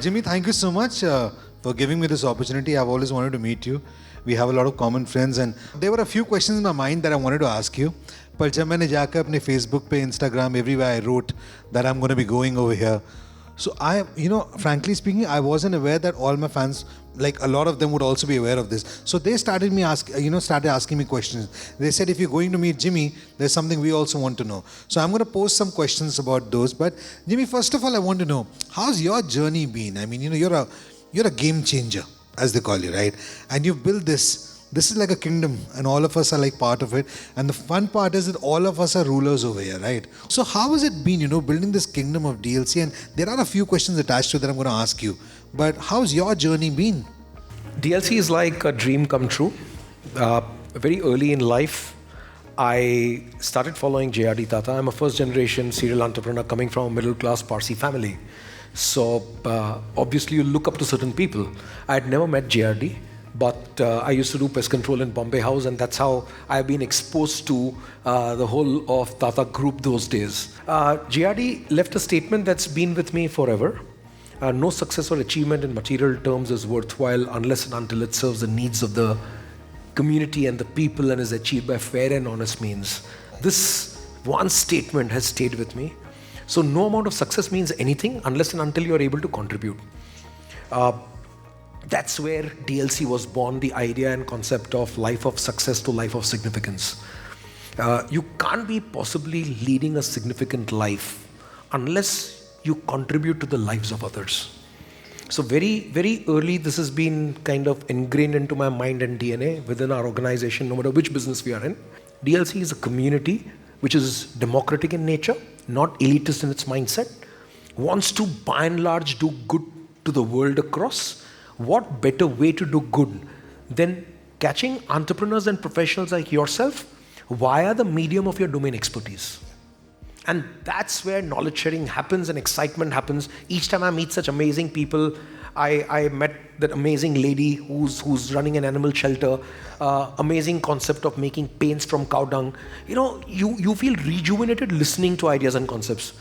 Jimmy, thank you so much for giving me this opportunity. I've always wanted to meet you. We have a lot of common friends, and there were a few questions in my mind that I wanted to ask you. But जब मैंने जाकर अपने Facebook पे, Instagram, everywhere I wrote that I'm going to be going over here. So frankly speaking, I wasn't aware that all my fans, like a lot of them, would also be aware of this. So they started asking me questions. They said, if you're going to meet Jimmy, there's something we also want to know. So I'm going to pose some questions about those. But Jimmy, first of all, I want to know, how's your journey been? I mean, you're a game changer, as they call you, right? And you've built this. This is like a kingdom, and all of us are like part of it. And the fun part is that all of us are rulers over here, right? So how has it been, building this kingdom of DLC? And there are a few questions attached to that I'm going to ask you. But how's your journey been? DLC is like a dream come true. Very early in life, I started following JRD Tata. I'm a first generation serial entrepreneur coming from a middle class Parsi family. So obviously you look up to certain people. I had never met JRD. But I used to do pest control in Bombay House, and that's how I've been exposed to the whole of Tata Group those days. JRD left a statement that's been with me forever. No success or achievement in material terms is worthwhile unless and until it serves the needs of the community and the people and is achieved by fair and honest means. This one statement has stayed with me. So no amount of success means anything unless and until you're able to contribute. That's where DLC was born, the idea and concept of life of success to life of significance. You can't be possibly leading a significant life unless you contribute to the lives of others. So very, very early, this has been kind of ingrained into my mind and DNA within our organization, no matter which business we are in. DLC is a community which is democratic in nature, not elitist in its mindset, wants to by and large do good to the world across. What better way to do good than catching entrepreneurs and professionals like yourself via the medium of your domain expertise? And that's where knowledge sharing happens and excitement happens. Each time I meet such amazing people, I met that amazing lady who's running an animal shelter, amazing concept of making paints from cow dung. You feel rejuvenated listening to ideas and concepts.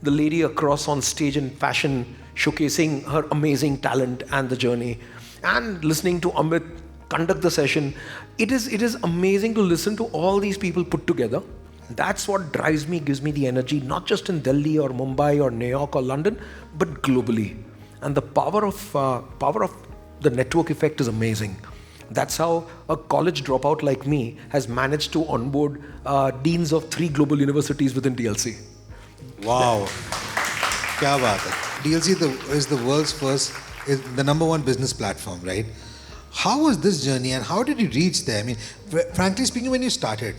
The lady across on stage in fashion, showcasing her amazing talent and the journey, and listening to Amit conduct the session. It is amazing to listen to all these people put together. That's what drives me, gives me the energy, not just in Delhi or Mumbai or New York or London, but globally. And the power of the network effect is amazing. That's how a college dropout like me has managed to onboard deans of 3 global universities within DLC. Wow. Kya baat hai. DLC is the world's first, is the number one business platform, right? How was this journey and how did you reach there? I mean, frankly speaking, when you started,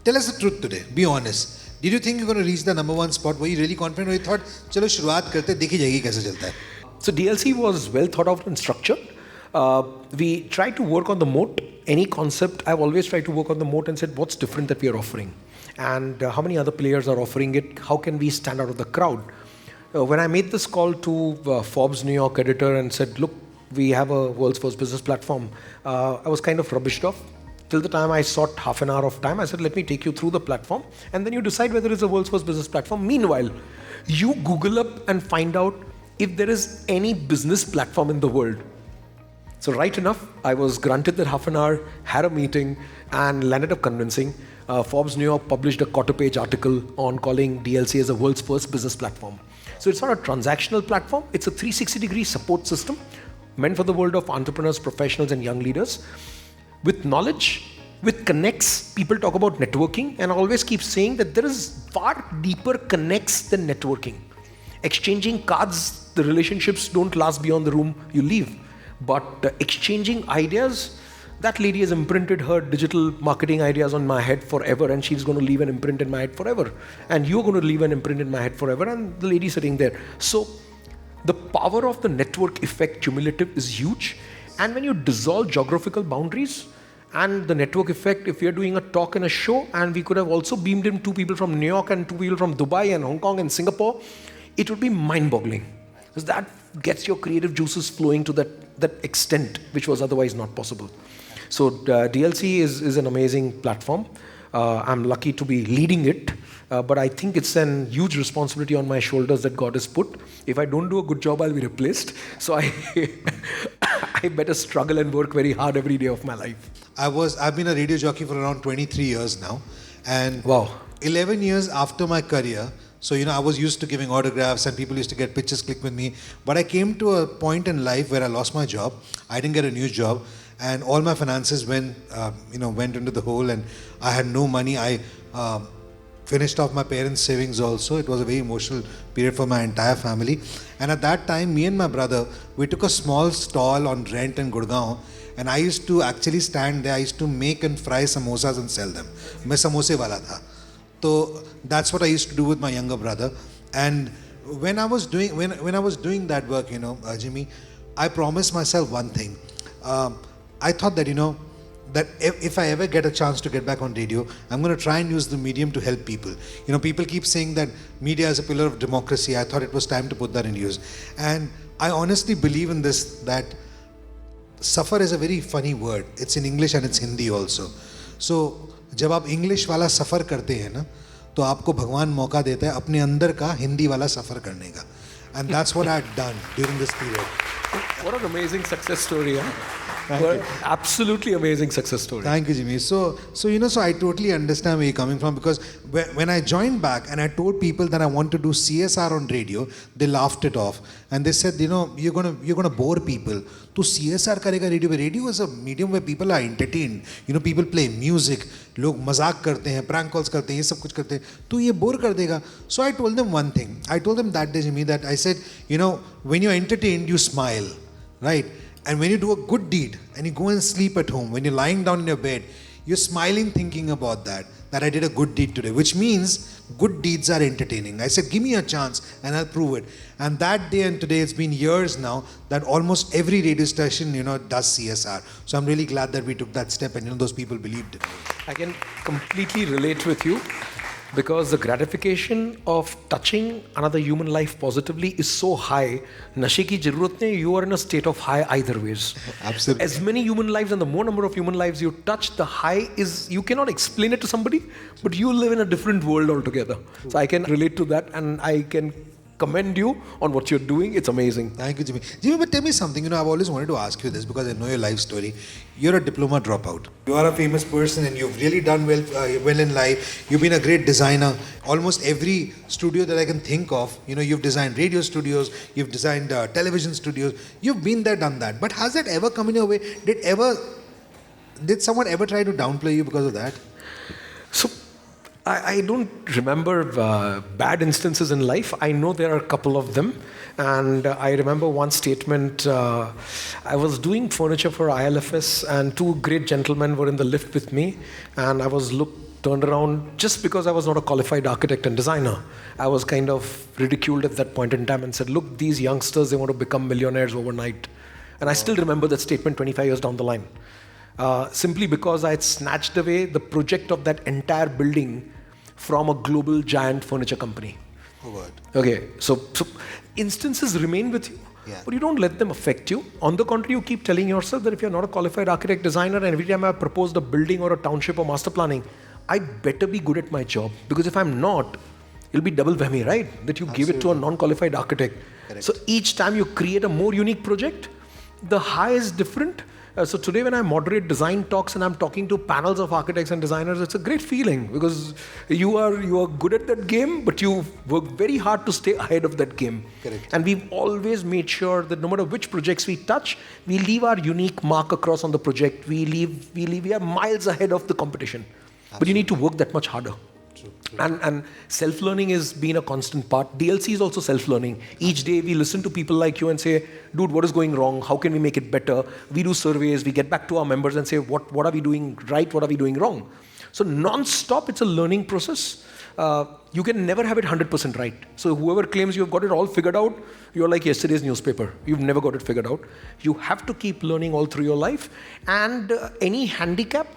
tell us the truth today, be honest. Did you think you're going to reach the number one spot? Were you really confident or you thought, chalo shuruaat karte, dekhi jayegi kaise chalta hai? So DLC was well thought out and structured. We tried to work on the moat. Any concept, I've always tried to work on the moat and said, what's different that we are offering? And how many other players are offering it? How can we stand out of the crowd? When I made this call to Forbes New York editor and said, look, we have a world's first business platform, I was kind of rubbished off. Till the time I sought half an hour of time, I said, let me take you through the platform and then you decide whether it's the world's first business platform. Meanwhile, you Google up and find out if there is any business platform in the world. So right enough, I was granted that half an hour, had a meeting and landed up convincing. Forbes New York published a quarter-page article on calling DLC as the world's first business platform. So it's not a transactional platform, it's a 360-degree support system meant for the world of entrepreneurs, professionals and young leaders. With knowledge, with connects, people talk about networking and I always keep saying that there is far deeper connects than networking. Exchanging cards, the relationships don't last beyond the room you leave. But exchanging ideas, that lady has imprinted her digital marketing ideas on my head forever and she's going to leave an imprint in my head forever. And you're going to leave an imprint in my head forever and the lady sitting there. So the power of the network effect cumulative is huge. And when you dissolve geographical boundaries and the network effect, if you're doing a talk and a show and we could have also beamed in 2 people from New York and 2 people from Dubai and Hong Kong and Singapore, it would be mind-boggling. Because that gets your creative juices flowing to that extent, which was otherwise not possible. So DLC is an amazing platform. I'm lucky to be leading it. But I think it's an huge responsibility on my shoulders that God has put. If I don't do a good job, I'll be replaced. So I better struggle and work very hard every day of my life. I've been a radio jockey for around 23 years now. And Wow. 11 years after my career, so I was used to giving autographs and people used to get pictures clicked with me. But I came to a point in life where I lost my job. I didn't get a new job. And all my finances went into the hole, and I had no money. I finished off my parents' savings also. It was a very emotional period for my entire family. And at that time, me and my brother, we took a small stall on rent in Gurgaon, and I used to actually stand there. I used to make and fry samosas and sell them. मैं समोसे वाला था. So that's what I used to do with my younger brother. And when I was doing that work, Jimmy, I promised myself one thing. I thought that that if I ever get a chance to get back on radio, I'm going to try and use the medium to help people. People keep saying that media is a pillar of democracy. I thought it was time to put that in use. And I honestly believe in this, that suffer is a very funny word. It's in English and it's Hindi also. So जब आप English वाला सफ़र करते हैं ना, तो आपको भगवान मौका देता है अपने अंदर का हिंदी वाला सफ़र करने का. And that's what I had done during this period. What an amazing success story, huh? Absolutely amazing success story. Thank you, Jimmy. So I totally understand where you're coming from, because when I joined back and I told people that I want to do CSR on radio, they laughed it off and they said, you're gonna bore people. तो CSR करेगा radio में. Radio is a medium where people are entertained. People play music. लोग मजाक करते हैं, prank calls करते हैं, ये सब कुछ करते हैं. तो ये bore कर देगा. So I told them one thing. I told them that day, Jimmy, that I said, when you're entertained, you smile, right? And when you do a good deed and you go and sleep at home, when you're lying down in your bed, you're smiling thinking about that I did a good deed today, which means good deeds are entertaining. I said, give me a chance and I'll prove it. And that day and today, it's been years now that almost every radio station, does CSR. So I'm really glad that we took that step and, those people believed it. I can completely relate with you, because the gratification of touching another human life positively is so high. Nashe ki zarurat nahi, you are in a state of high either ways. Absolutely. As many human lives and the more number of human lives you touch, the high is, you cannot explain it to somebody, but you live in a different world altogether. So I can relate to that, and I can commend you on what you're doing. It's amazing. Thank you, Jimmy. Jimmy, but tell me something. I've always wanted to ask you this because I know your life story. You're a diploma dropout. You are a famous person and you've really done well in life. You've been a great designer. Almost every studio that I can think of, you've designed radio studios, you've designed television studios. You've been there, done that. But has that ever come in your way? Did someone ever try to downplay you because of that? So I don't remember bad instances in life. I know there are a couple of them. And I remember one statement. I was doing furniture for ILFS and two great gentlemen were in the lift with me. And I was turned around just because I was not a qualified architect and designer. I was kind of ridiculed at that point in time and said, look, these youngsters, they want to become millionaires overnight. And I still remember that statement 25 years down the line. Simply because I had snatched away the project of that entire building from a global giant furniture company. Oh, God. Okay, so instances remain with you, but you don't let them affect you. On the contrary, you keep telling yourself that if you're not a qualified architect designer, and every time I've proposed a building or a township or master planning, I better be good at my job, because if I'm not, it'll be double whammy, right? That you give it to a non-qualified architect. Correct. So each time you create a more unique project, the high is different. So today when I moderate design talks and I'm talking to panels of architects and designers, it's a great feeling, because you are good at that game, but you work very hard to stay ahead of that game. Correct. And we've always made sure that no matter which projects we touch, we leave our unique mark across on the project. We are miles ahead of the competition. Absolutely. But you need to work that much harder. True. And self-learning has been a constant part. DLC is also self-learning. Each day we listen to people like you and say, dude, what is going wrong? How can we make it better? We do surveys, we get back to our members and say, what are we doing right? What are we doing wrong? So non-stop, it's a learning process. You can never have it 100% right. So whoever claims you've got it all figured out, you're like yesterday's newspaper. You've never got it figured out. You have to keep learning all through your life. And any handicap,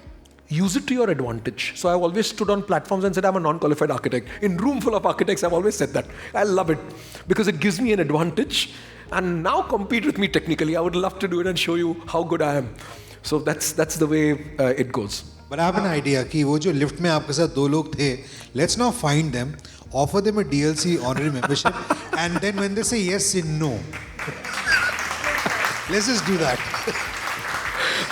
use it to your advantage. So I've always stood on platforms and said, I'm a non-qualified architect. In room full of architects, I've always said that. I love it because it gives me an advantage. And now compete with me technically. I would love to do it and show you how good I am. So that's the way it goes. But I have an idea कि वो जो lift में आपके साथ 2 लोग थे, let's now find them, offer them a DLC honorary membership, and then when they say yes, say no. Let's just do that.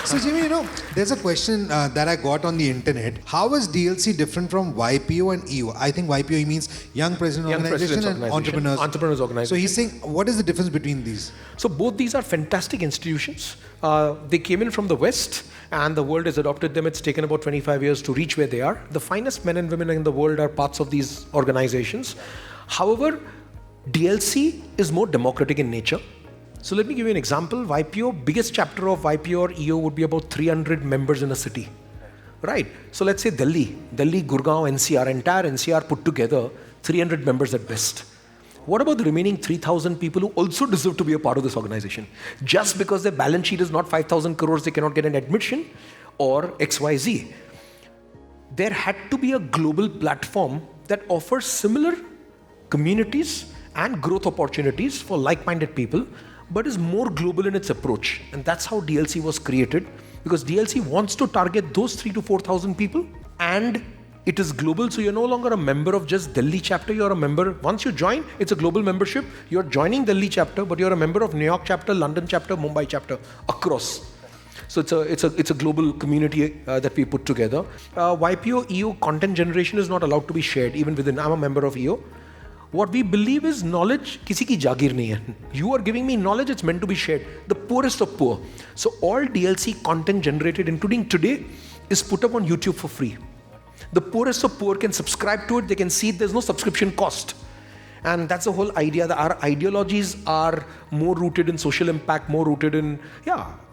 So Jimmy, there's a question that I got on the internet. How is DLC different from YPO and EO? I think YPO means Young President Organization and Entrepreneurs Organization. So he's saying, what is the difference between these? So both these are fantastic institutions. They came in from the West and the world has adopted them. It's taken about 25 years to reach where they are. The finest men and women in the world are parts of these organizations. However, DLC is more democratic in nature. So let me give you an example. YPO, biggest chapter of YPO or EO would be about 300 members in a city. Right? So let's say Delhi, Gurgaon, NCR, entire NCR put together, 300 members at best. What about the remaining 3,000 people who also deserve to be a part of this organization? Just because their balance sheet is not 5,000 crores, they cannot get an admission or XYZ. There had to be a global platform that offers similar communities and growth opportunities for like-minded people, but is more global in its approach. And that's how DLC was created, because DLC wants to target those 3,000 to 4,000 people, and it is global. So you're no longer a member of just Delhi chapter, you're a member. Once you join, it's a global membership. You're joining Delhi chapter, but you're a member of New York chapter, London chapter, Mumbai chapter, across. So it's a global community that we put together. YPO, EO content generation is not allowed to be shared, even within. I'm a member of EO. What we believe is knowledge, kisi ki jagir nahi hai. You are giving me knowledge, it's meant to be shared. The poorest of poor. So all DLC content generated, including today, is put up on YouTube for free. The poorest of poor can subscribe to it, they can see it, there's no subscription cost. And that's the whole idea, that our ideologies are more rooted in social impact, more rooted in,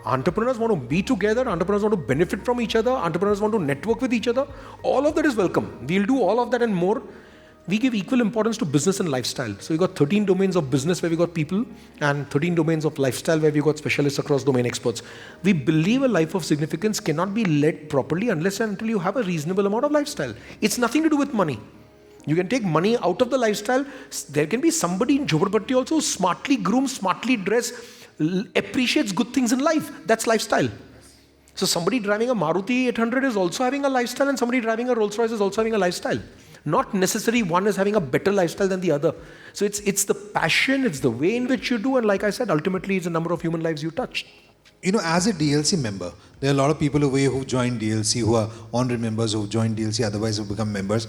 entrepreneurs want to be together, entrepreneurs want to benefit from each other, entrepreneurs want to network with each other. All of that is welcome. We'll do all of that and more. We give equal importance to business and lifestyle. So we got 13 domains of business where we got people, and 13 domains of lifestyle where we got specialists across domain experts. We believe a life of significance cannot be led properly unless and until you have a reasonable amount of lifestyle. It's nothing to do with money. You can take money out of the lifestyle. There can be somebody in Jhoparpatti also who smartly groomed, smartly dressed, appreciates good things in life. That's lifestyle. So somebody driving a Maruti 800 is also having a lifestyle, and somebody driving a Rolls Royce is also having a lifestyle. Not necessarily one is having a better lifestyle than the other. So it's the passion, it's the way in which you do, and like I said, ultimately it's the number of human lives you touch. As a DLC member, there are a lot of people who've joined DLC, who are honorary members who've joined DLC, otherwise have become members.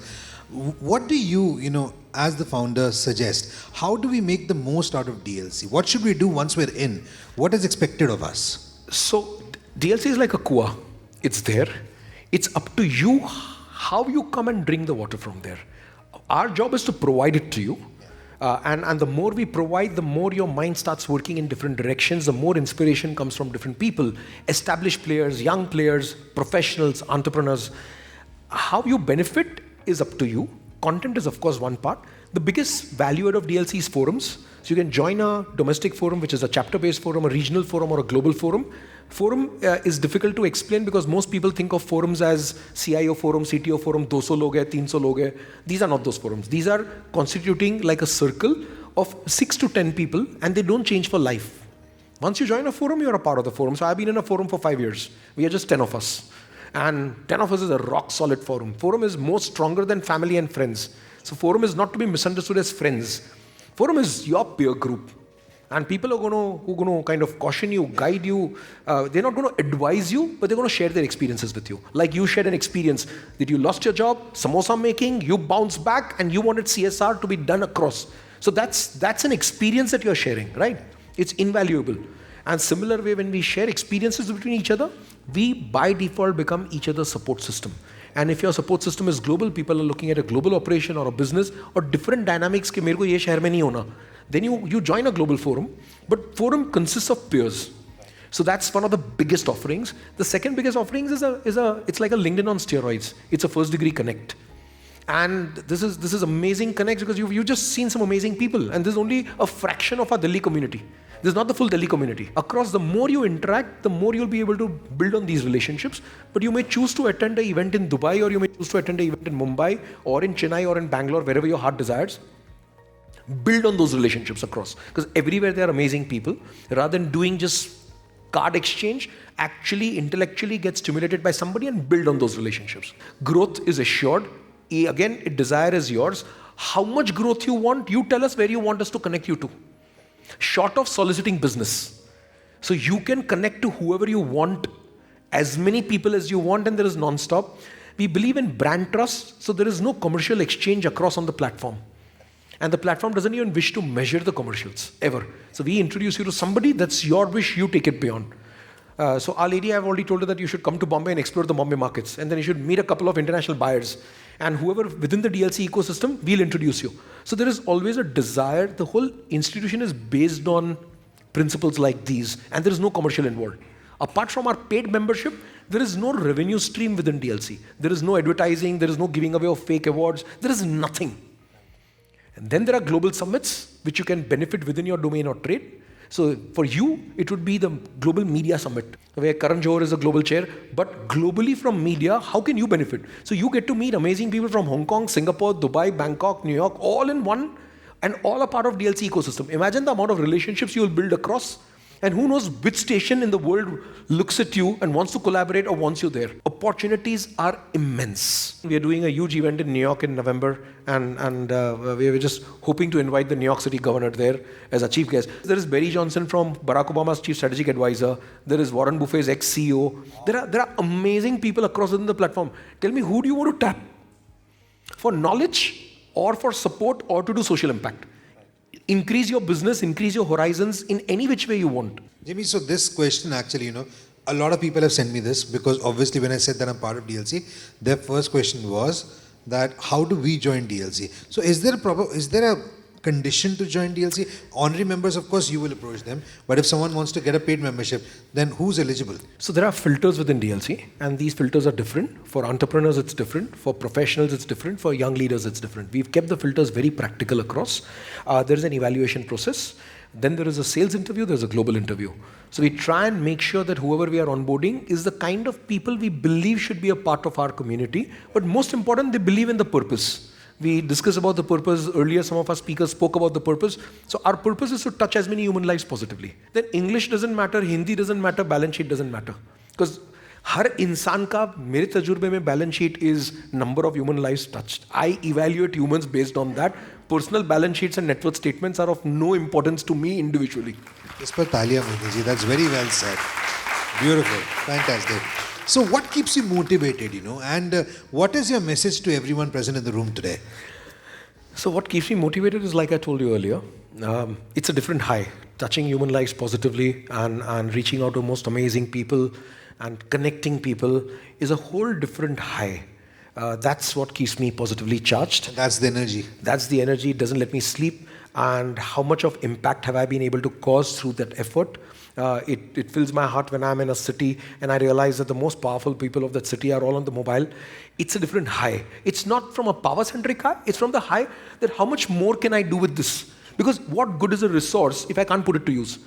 What do you, as the founder, suggest? How do we make the most out of DLC? What should we do once we're in? What is expected of us? So DLC is like a kua. It's there. It's up to you how you come and drink the water from there. Our job is to provide it to you. And the more we provide, the more your mind starts working in different directions, the more inspiration comes from different people, established players, young players, professionals, entrepreneurs. How you benefit is up to you. Content is of course one part. The biggest value add of DLC is forums. So you can join a domestic forum, which is a chapter-based forum, a regional forum, or a global forum. Forum is difficult to explain because most people think of forums as CIO forum, CTO forum, 200 log hai, 300 log hai. These are not those forums. These are constituting like a circle of 6 to 10 people, and they don't change for life. Once you join a forum, you're a part of the forum. So I've been in a forum for 5 years. We are just 10 of us. And 10 of us is a rock solid forum. Forum is more stronger than family and friends. So forum is not to be misunderstood as friends. Forum is your peer group. And people are going to kind of caution you, guide you. They're not going to advise you, but they're going to share their experiences with you. Like you shared an experience that you lost your job, samosa making, you bounced back, and you wanted CSR to be done across. So that's an experience that you're sharing, right? It's invaluable. And similar way, when we share experiences between each other, we by default become each other's support system. And if your support system is global, people are looking at a global operation or a business or different dynamics ke mere ko ye shahar mein nahi hona. Then you join a global forum, but forum consists of peers. So that's one of the biggest offerings. The second biggest offerings is it's like a LinkedIn on steroids. It's a first degree connect. And this is amazing connect because you've just seen some amazing people, and this is only a fraction of our Delhi community. This is not the full Delhi community. Across, the more you interact, the more you'll be able to build on these relationships. But you may choose to attend an event in Dubai, or you may choose to attend an event in Mumbai, or in Chennai, or in Bangalore, wherever your heart desires. Build on those relationships across, because everywhere there are amazing people. Rather than doing just card exchange, actually intellectually get stimulated by somebody and build on those relationships. Growth is assured. Again, desire is yours. How much growth you want, you tell us where you want us to connect you to. Short of soliciting business. So you can connect to whoever you want, as many people as you want, and there is non-stop. We believe in brand trust, so there is no commercial exchange across on the platform. And the platform doesn't even wish to measure the commercials, ever. So we introduce you to somebody, that's your wish, you take it beyond. So our lady, I've already told her that you should come to Bombay and explore the Bombay markets. And then you should meet a couple of international buyers. And whoever within the DLC ecosystem, we'll introduce you. So there is always a desire. The whole institution is based on principles like these. And there is no commercial involved. Apart from our paid membership, there is no revenue stream within DLC. There is no advertising. There is no giving away of fake awards. There is nothing. And then there are global summits, which you can benefit within your domain or trade. So for you, it would be the Global Media Summit, where Karan Johar is a global chair. But globally from media, how can you benefit? So you get to meet amazing people from Hong Kong, Singapore, Dubai, Bangkok, New York, all in one, and all a part of DLC ecosystem. Imagine the amount of relationships you will build across. And who knows which station in the world looks at you and wants to collaborate or wants you there. Opportunities are immense. We are doing a huge event in New York in November, and we were just hoping to invite the New York City governor there as a chief guest. There is Barry Johnson from Barack Obama's chief strategic advisor. There is Warren Buffett's ex-CEO. There are amazing people across within the platform. Tell me, who do you want to tap? For knowledge or for support or to do social impact? Increase your business, increase your horizons in any which way you want. Jimmy, so this question actually, a lot of people have sent me this because obviously when I said that I'm part of DLC, their first question was that how do we join DLC? So is there a condition to join DLC? Honorary members, of course, you will approach them. But if someone wants to get a paid membership, then who's eligible? So there are filters within DLC, and these filters are different. For entrepreneurs, it's different. For professionals, it's different. For young leaders, it's different. We've kept the filters very practical across. There is an evaluation process. Then there is a sales interview, there's a global interview. So we try and make sure that whoever we are onboarding is the kind of people we believe should be a part of our community. But most important, they believe in the purpose. We discussed about the purpose earlier. Some of our speakers spoke about the purpose. So our purpose is to touch as many human lives positively. Then English doesn't matter, Hindi doesn't matter, balance sheet doesn't matter. Because हर इंसान का मेरे तजुर्बे में balance sheet is number of human lives touched. I evaluate humans based on that. Personal balance sheets and net worth statements are of no importance to me individually. इस पर तालियां Modi ji. That's very well said. Beautiful. Fantastic. So what keeps you motivated, and what is your message to everyone present in the room today? So what keeps me motivated is, like I told you earlier, it's a different high. Touching human lives positively and reaching out to most amazing people and connecting people is a whole different high. That's what keeps me positively charged. That's the energy. That's the energy. It doesn't let me sleep. And how much of impact have I been able to cause through that effort? It fills my heart when I'm in a city and I realize that the most powerful people of that city are all on the mobile. It's a different high. It's not from a power-centric high. It's from the high that how much more can I do with this? Because what good is a resource if I can't put it to use?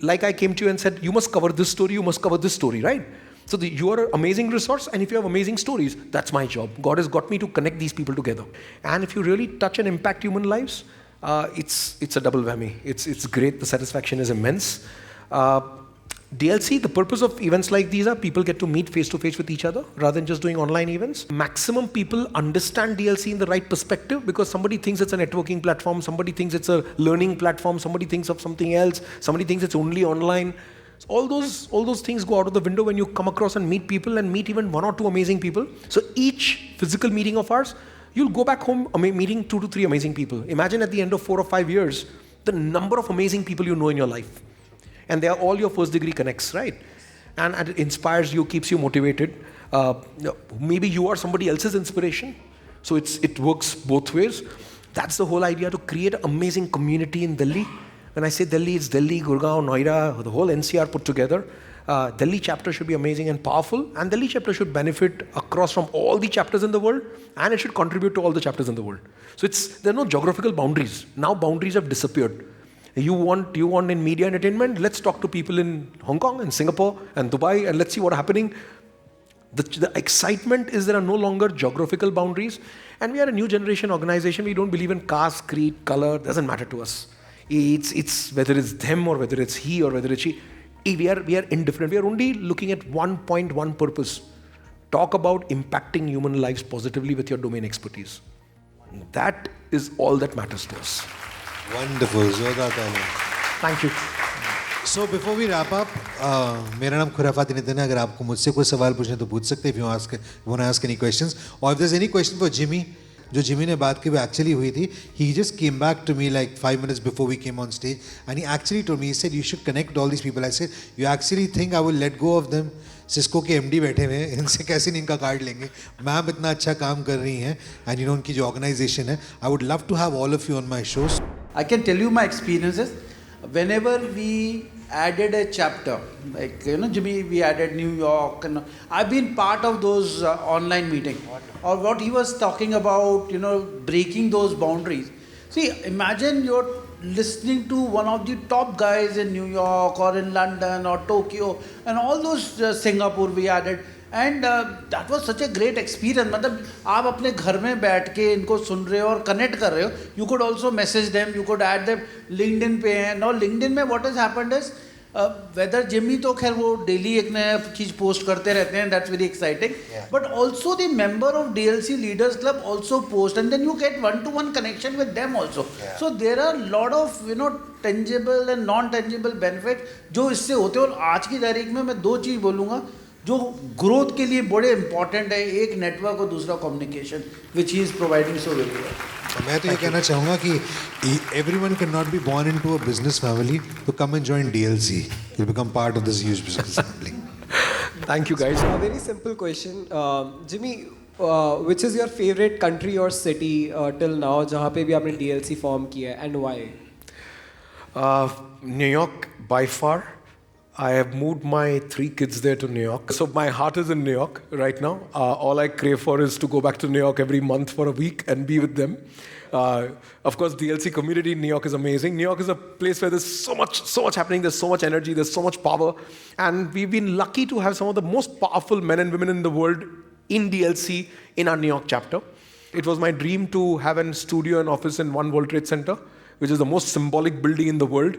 Like I came to you and said, you must cover this story, you must cover this story, right? So you are an amazing resource, and if you have amazing stories, that's my job. God has got me to connect these people together. And if you really touch and impact human lives, it's a double whammy. It's great. The satisfaction is immense. DLC, the purpose of events like these are people get to meet face-to-face with each other rather than just doing online events. Maximum people understand DLC in the right perspective because somebody thinks it's a networking platform, somebody thinks it's a learning platform, somebody thinks of something else, somebody thinks it's only online. So all those things go out of the window when you come across and meet people and meet even one or two amazing people. So each physical meeting of ours, you'll go back home meeting 2 to 3 amazing people. Imagine at the end of 4 or 5 years, the number of amazing people you know in your life. And they are all your first degree connects, right? And it inspires you, keeps you motivated. Maybe you are somebody else's inspiration. So it works both ways. That's the whole idea, to create an amazing community in Delhi. When I say Delhi, it's Delhi, Gurgaon, Noida, the whole NCR put together. Delhi chapter should be amazing and powerful. And Delhi chapter should benefit across from all the chapters in the world. And it should contribute to all the chapters in the world. So there are no geographical boundaries. Now boundaries have disappeared. You want in media entertainment, let's talk to people in Hong Kong and Singapore and Dubai and let's see what's happening. The excitement is there are no longer geographical boundaries, and we are a new generation organization. We don't believe in caste, creed, color, doesn't matter to us. It's whether it's them or whether it's he or whether it's she. we are indifferent. We are only looking at one point, one purpose. Talk about impacting human lives positively with your domain expertise. That is all that matters to us. Wonderful. Zoda Talia. Thank you. So before we wrap up, मेरा नाम खुराफाती नितिन है. अगर आपको मुझसे कोई सवाल पूछना तो पूछ सकते हैं. If you want to ask any questions, or if there's any question for Jimmy, जो Jimmy ने बात की वो actually हुई थी. He just came back to me like 5 minutes before we came on stage, and he actually told me, he said, you should connect all these people. I said, you actually think I will let go of them? Cisco के MD बैठे हुए हैं, इनसे कैसे नहीं इनका card लेंगे. Ma'am इतना अच्छा काम कर रही हैं, एंड यू नो उनकी जो ऑर्गेनाइजेशन है. I would love to have all of you on my shows. I can tell you my experiences. Whenever we added a chapter, like Jimmy, we added New York, and I've been part of those online meetings. Or what he was talking about, breaking those boundaries. See, imagine you're listening to one of the top guys in New York or in London or Tokyo and all those Singapore we added, and that was such a great experience. मतलब आप अपने घर में बैठ के इनको सुन रहे हो और कनेक्ट कर रहे हो. You could also message them, you could add them. LinkedIn पे हैं. Now LinkedIn में what has happened is whether Jimmy तो खैर वो डेली एक नया चीज पोस्ट करते रहते हैं, that's very exciting. But also the member of DLC Leaders Club also post, and then you get one-to-one connection with them also. So there are lot of tangible and non-tangible benefits जो इससे होते हैं. और आज की तारीख में मैं दो चीज बोलूँगा जो ग्रोथ के लिए बड़े इंपॉर्टेंट है. एक नेटवर्क और दूसरा communication, which he is providing so very well. मैं तो ये कहना चाहूँगा कि everyone cannot be born into a business family to come and join DLC. You'll become part of this huge business family. Thank you, guys. A very simple question. Jimmy, which is your favorite country or city till now जहाँ पे भी आपने DLC form किया है, and why? New York, by far. I have moved my 3 kids there to New York. So my heart is in New York right now. All I crave for is to go back to New York every month for a week and be with them. Of course, DLC community in New York is amazing. New York is a place where there's so much happening. There's so much energy. There's so much power. And we've been lucky to have some of the most powerful men and women in the world in DLC in our New York chapter. It was my dream to have a studio and office in One World Trade Center, which is the most symbolic building in the world.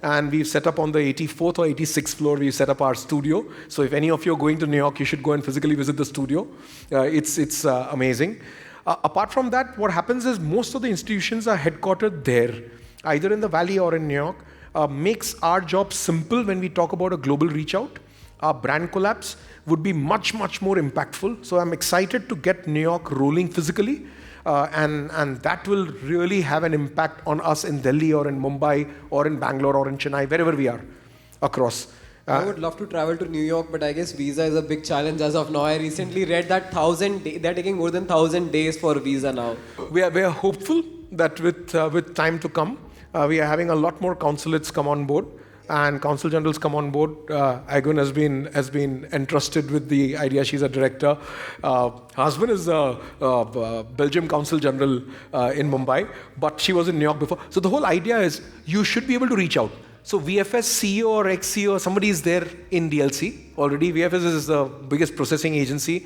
And we've set up on the 84th or 86th floor, we've set up our studio. So if any of you are going to New York, you should go and physically visit the studio. It's amazing. Apart from that, what happens is most of the institutions are headquartered there, either in the Valley or in New York. Makes our job simple when we talk about a global reach out. Our brand collapse would be much more impactful. So I'm excited to get New York rolling physically. And that will really have an impact on us in Delhi or in Mumbai or in Bangalore or in Chennai, wherever we are across. I would love to travel to New York, but I guess visa is a big challenge as of now. I recently read that they're taking more than 1,000 days for visa now. We are hopeful that with time to come, we are having a lot more consulates come on board. And consul generals come on board. Agun has been entrusted with the idea. She's a director. Her husband is a Belgium consul general in Mumbai, but she was in New York before. So the whole idea is you should be able to reach out. So VFS CEO or ex-CEO, somebody is there in DLC already. VFS is the biggest processing agency.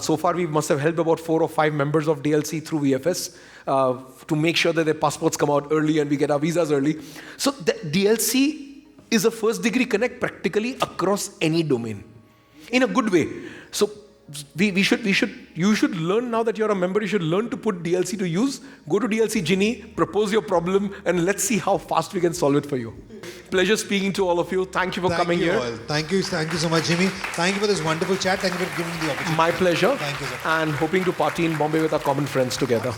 So far we must have helped about 4 or 5 members of DLC through VFS to make sure that their passports come out early and we get our visas early. So the DLC is a first degree connect practically across any domain in a good way. So you should learn now that you're a member, you should learn to put DLC to use. Go to DLC Ginny, propose your problem, and let's see how fast we can solve it for you. Pleasure speaking to all of you. Thank you for coming here. All. Thank you so much, Jimmy. Thank you for this wonderful chat. Thank you for giving me the opportunity. My pleasure. Thank you, sir. And hoping to party in Bombay with our common friends together.